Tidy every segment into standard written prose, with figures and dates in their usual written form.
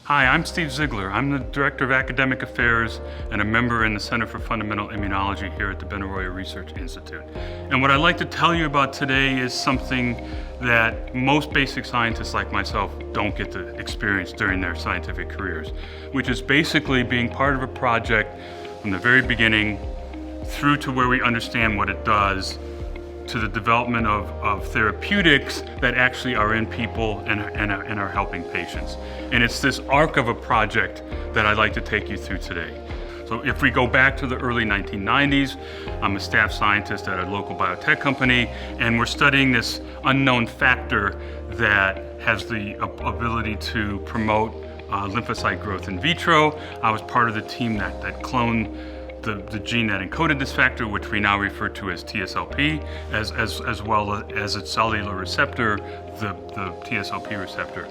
Hi, I'm Steve Ziegler. I'm the Director of Academic Affairs and a member in the Center for Fundamental Immunology here at the Benaroya Research Institute. And what I'd like to tell you about today is something that most basic scientists like myself don't get to experience during their scientific careers, which is basically being part of a project from the very beginning through to where we understand what it does, to the development of therapeutics that actually are in people and are helping patients. And it's this arc of a project that I'd like to take you through today. So if we go back to the early 1990s, I'm a staff scientist at a local biotech company, and we're studying this unknown factor that has the ability to promote lymphocyte growth in vitro. I was part of the team that cloned the gene that encoded this factor, which we now refer to as TSLP, as well as its cellular receptor, the TSLP receptor.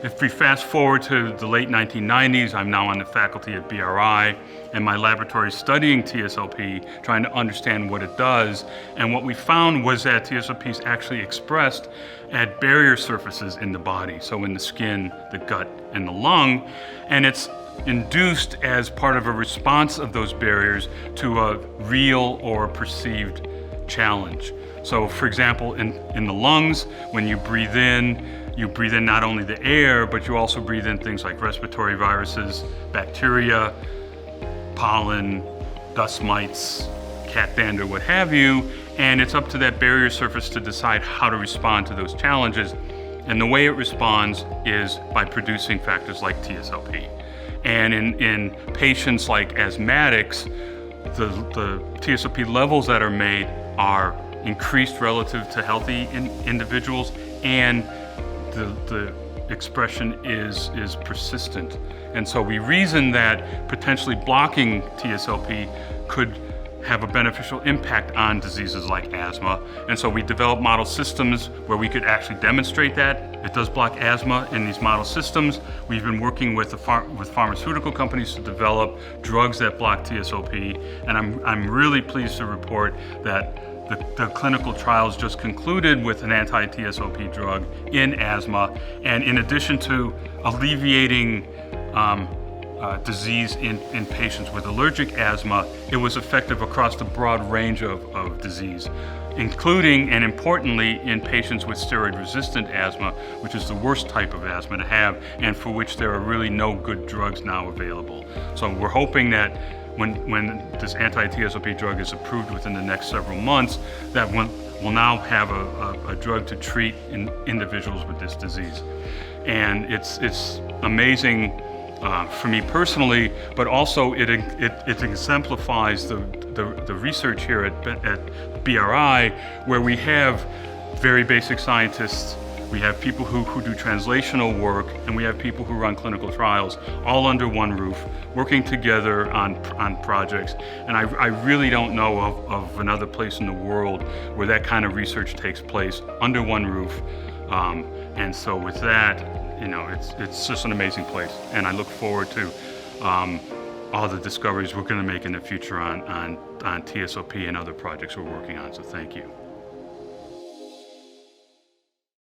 If we fast forward to the late 1990s, I'm now on the faculty at BRI, and my laboratory is studying TSLP, trying to understand what it does. And what we found was that TSLP is actually expressed at barrier surfaces in the body, so in the skin, the gut, and the lung, and it's induced as part of a response of those barriers to a real or perceived challenge. So for example, in the lungs, when you breathe in not only the air, but you also breathe in things like respiratory viruses, bacteria, pollen, dust mites, cat dander, what have you, and it's up to that barrier surface to decide how to respond to those challenges. And the way it responds is by producing factors like TSLP. And in patients like asthmatics, the TSLP levels that are made are increased relative to healthy individuals, and the expression is persistent. And so we reason that potentially blocking TSLP could have a beneficial impact on diseases like asthma. And so we developed model systems where we could actually demonstrate that it does block asthma in these model systems. We've been working with pharmaceutical companies to develop drugs that block TSLP, and I'm really pleased to report that the clinical trials just concluded with an anti-TSLP drug in asthma, and in addition to alleviating disease in patients with allergic asthma, it was effective across the broad range of disease, including and importantly in patients with steroid-resistant asthma, which is the worst type of asthma to have and for which there are really no good drugs now available. So we're hoping that when this anti-TSLP drug is approved within the next several months, that we'll now have a drug to treat individuals with this disease. And it's amazing for me personally, but also it exemplifies the research here at BRI, where we have very basic scientists, we have people who do translational work, and we have people who run clinical trials, all under one roof, working together on projects. And I really don't know of another place in the world where that kind of research takes place under one roof. And so with that, it's just an amazing place, and I look forward to all the discoveries we're going to make in the future on TSLP and other projects we're working on. So thank you.